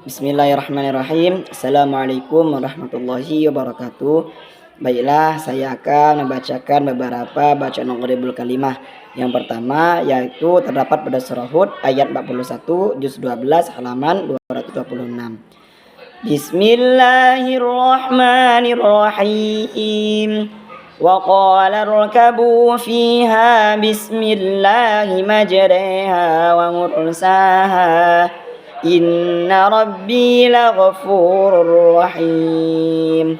Bismillahirrahmanirrahim. Assalamualaikum warahmatullahi wabarakatuh. Baiklah, saya akan membacakan beberapa bacaan Gharibul Kalimah. Yang pertama yaitu terdapat pada surah Hud ayat 41 juz 12 halaman 226. Bismillahirrahmanirrahim. Wa qala irkabu fiha bismillahi majriha wa mursaha. Inna rabbi laghafurur rahim.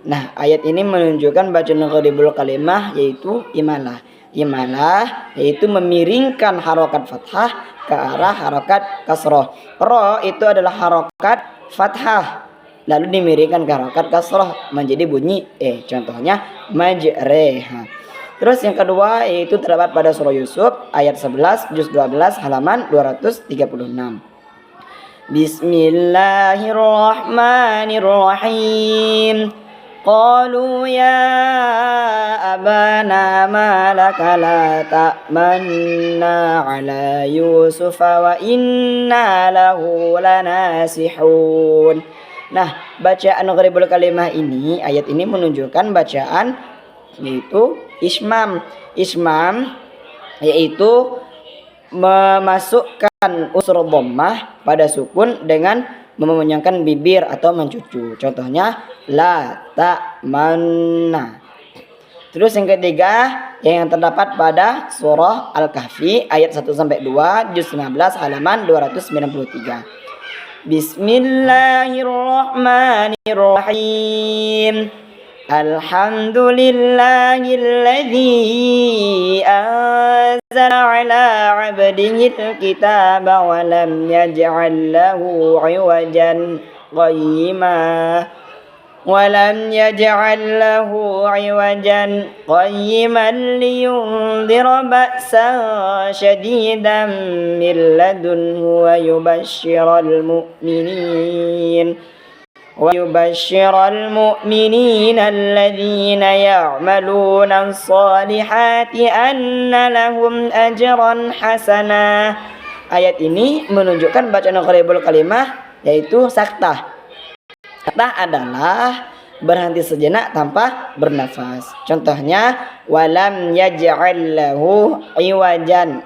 Nah, ayat ini menunjukkan bacaan Gharibul Kalimah yaitu imalah. Imalah yaitu memiringkan harokat fathah ke arah harokat kasroh. Ro itu adalah harokat fathah, lalu dimiringkan ke harokat kasroh menjadi bunyi contohnya majreha. Terus yang kedua yaitu terdapat pada surah Yusuf ayat 11 juz 12 halaman 236. Bismillahirrahmanirrahim. Qalu ya abana ma laka la ta'manna ala Yusuf wa inna lahu lanasihun. Nah, bacaan Gharibul Kalimah ini, ayat ini menunjukkan bacaan yaitu ismam. Ismam yaitu memasukkan unsur dhammah pada sukun dengan memenyangkan bibir atau mencucu. Contohnya la ta'manna. Terus yang ketiga yang terdapat pada surah Al-Kahfi ayat 1 sampai 2 juz 15 halaman 293. Bismillahirrahmanirrahim. Alhamdulillahilladzi anzala ala 'abdihil kitaba wa lam yaj'al lahu 'iwajan qayyima liyundhira ba'san shadidan min ladunhu wa يبشر المؤمنين الذين يعملون الصالحات أن لهم أجرا حسنا. Ayat ini menunjukkan bacaan Gharibul Kalimah yaitu saktah. Saktah adalah berhenti sejenak tanpa bernafas. Contohnya walam yaj'al lahu iwajan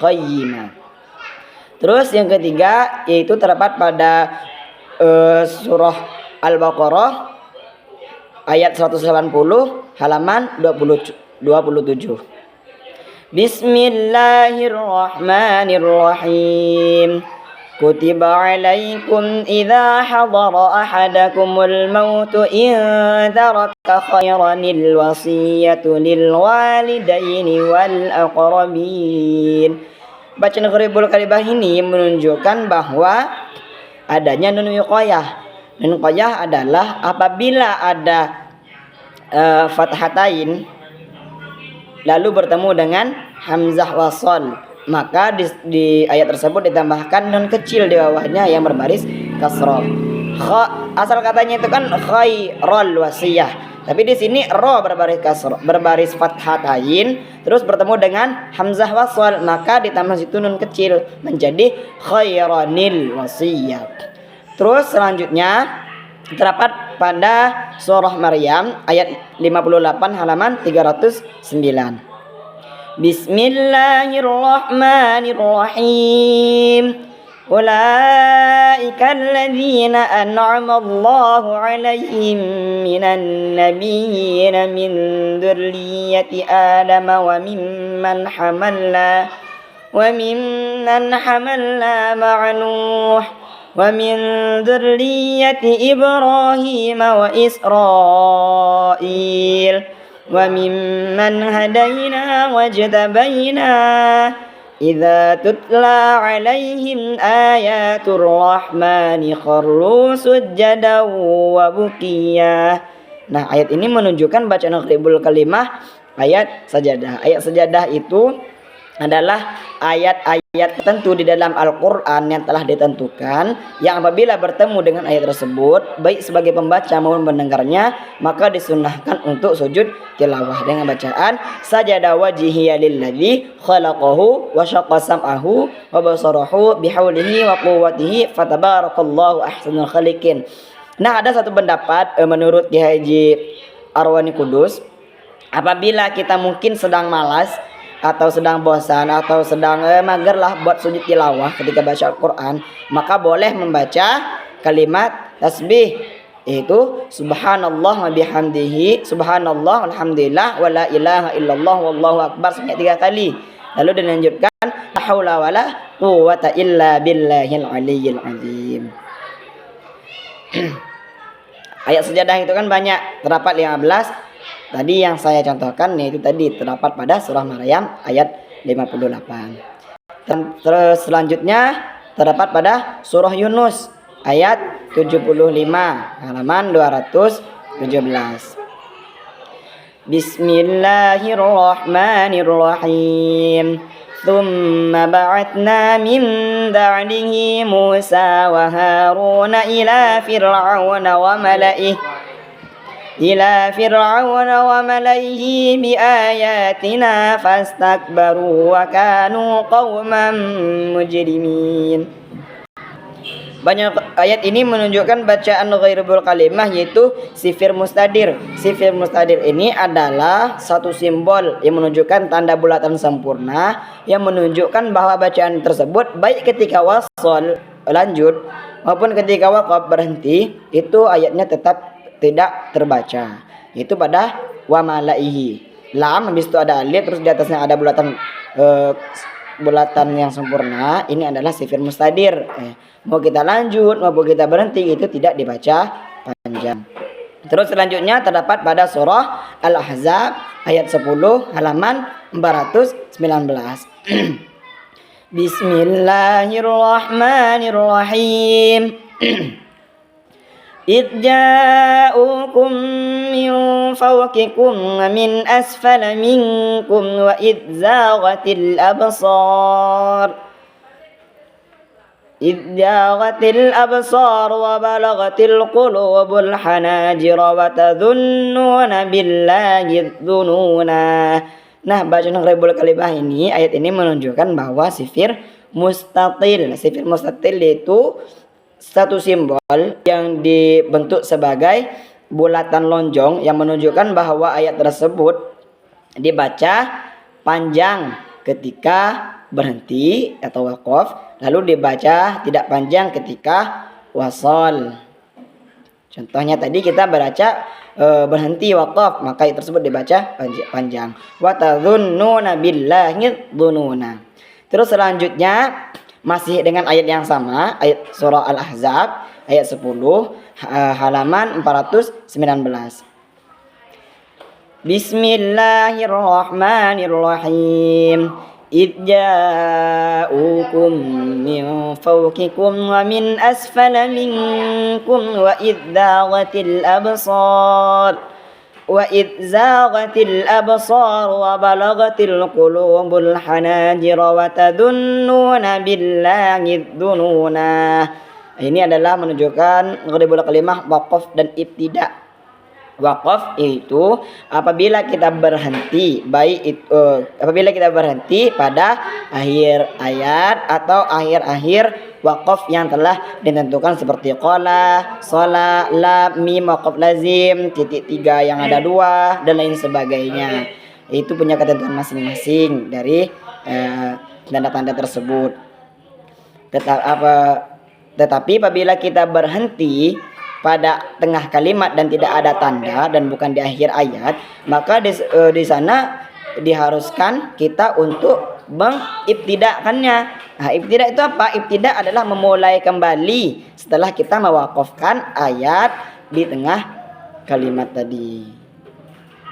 qayyima. Terus yang ketiga yaitu terdapat pada surah Al-Baqarah ayat 180 halaman 27. Bismillahirrahmanirrahim. Kutiba alaikum idza hadara ahadakumul mautu in taraka khairanil wasiyatu lil walidaini wal aqrabin. Bacaan Gharibul Kalimah ini menunjukkan bahwa adanya nun wiqayah. Nun wiqayah adalah apabila ada fathatain lalu bertemu dengan hamzah wasal, maka di ayat tersebut ditambahkan nun kecil di bawahnya yang berbaris kasrah. Asal katanya itu kan khairul wasiyah, tapi di sini ro berbaris kasrah, berbaris fathatain terus bertemu dengan hamzah wasal, maka ditambah situ nun kecil menjadi khairanil wasiyah. Terus selanjutnya terdapat pada surah Maryam ayat 58 halaman 309. Bismillahirrahmanirrahim. Ulaika alladzina an'ama Allahu 'alaihim minan nabiyyin min dzurriyyati Adam wa mimman hamalna ma'a Nuh wa min dzurriyyati Ibrahim wa Israil wa mimman hadaina wajtabaina idza tutla 'alaihim ayatur rahmani kharru sujjadan wa bukiya. Nah, ayat ini menunjukkan bacaan Gharibul Kalimah ayat sajadah. Ayat sajadah itu adalah ayat-ayat tertentu di dalam Al-Quran yang telah ditentukan, yang apabila bertemu dengan ayat tersebut, baik sebagai pembaca maupun pendengarnya, maka disunnahkan untuk sujud tilawah dengan bacaan sajada wajhiya lilladzi khalaqahu wa syaqqa sam'ahu wa basarahu bihaulihi wa quwwatihi fatabarakallahu ahsanul khaliqin. Nah, ada satu pendapat menurut Kiai Haji Arwani Kudus, apabila kita mungkin sedang malas atau sedang bosan atau sedang mager lah buat sujud tilawah ketika baca Al-Quran, maka boleh membaca kalimat tasbih, yaitu subhanallah wa bihamdihi, subhanallah walhamdulillah wa la ilaha illallah wallahu akbar sebanyak 3 kali. Lalu dilanjutkan la haula wala quwwata illa billahil aliyyil azim. Ayat sejadah itu kan banyak, terdapat 15. Tadi yang saya contohkan yaitu tadi terdapat pada surah Maryam ayat 58. Dan terus selanjutnya terdapat pada surah Yunus ayat 75 halaman 217. Bismillahirrahmanirrahim. Thumma ba'atna min ba'dihi Musa wa Haruna ila fir'auna wa mala'ihi biayatina fastakbaru wa kanu qauman mujrimin. Banyak ayat ini menunjukkan bacaan ghairul kalimah, yaitu sifir mustadir. Sifir mustadir ini adalah satu simbol yang menunjukkan tanda bulatan sempurna, yang menunjukkan bahwa bacaan tersebut baik ketika wasol lanjut maupun ketika waqaf berhenti, itu ayatnya tetap tidak terbaca. Itu pada wa malaihi. Lam habis itu ada alif, terus di atasnya ada bulatan yang sempurna. Ini adalah sifir mustadir. Mau kita lanjut maupun kita berhenti itu tidak dibaca panjang. Terus selanjutnya terdapat pada surah Al-Ahzab ayat 10 halaman 419. Bismillahirrahmanirrahim. إذ جاءوكم من فوقكم ومن أسفل منكم وإذ زاغت الأبصار وبلغت القلوب الحناجر وتظنون بالله الظنونا. Nah, bacaan ghairul kalimah ini, ayat ini menunjukkan bahwa sifir mustatil. Sifir mustatil itu satu simbol yang dibentuk sebagai bulatan lonjong yang menunjukkan bahwa ayat tersebut dibaca panjang ketika berhenti atau waqaf, lalu dibaca tidak panjang ketika wasol. Contohnya tadi kita baca berhenti waqaf, maka ayat tersebut dibaca panjang. Wa tadhunnuna billahi dhununa. Terus selanjutnya masih dengan ayat yang sama, ayat surah Al-Ahzab ayat 10 halaman 419. Bismillahirrahmanirrahim. Idh ja'ukum min fawqikum wa min asfala minkum wa idh zaghatil absar wa balagatil qulubul hanajir wa tadhunnuna billahi dhununa. Ini adalah menunjukkan ghairul kalimah waqaf dan ibtida. Waqaf itu apabila kita berhenti, apabila kita berhenti pada akhir ayat atau akhir-akhir waqaf yang telah ditentukan seperti qala, shola, lam, mim, waqaf lazim, titik 3 yang ada 2 dan lain sebagainya. Itu punya ketentuan masing-masing dari tanda-tanda tersebut. Tetapi apabila kita berhenti pada tengah kalimat dan tidak ada tanda dan bukan di akhir ayat, maka di sana diharuskan kita untuk mengibtidakannya. Nah, ibtidak itu apa? Ibtidak adalah memulai kembali setelah kita mewakafkan ayat di tengah kalimat tadi.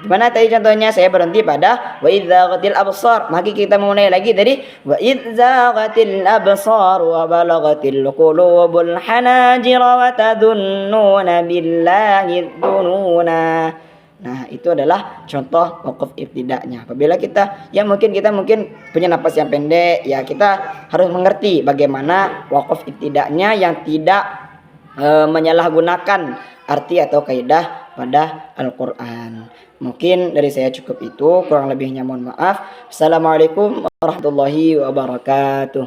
Gimana tadi contohnya? Saya berhenti pada wa idzaghatil absar, maka kita memulai lagi dari wa idzaghatil absar wa balagatil qulubul hanajir wa tadhunnuna billahi dhununa. Nah, itu adalah contoh wakaf ibtida'nya. Apabila kita mungkin punya napas yang pendek, ya kita harus mengerti bagaimana wakaf ibtida'nya yang tidak menyalahgunakan arti atau kaidah pada Al-Qur'an. Mungkin dari saya cukup itu, kurang lebihnya mohon maaf. Assalamualaikum warahmatullahi wabarakatuh.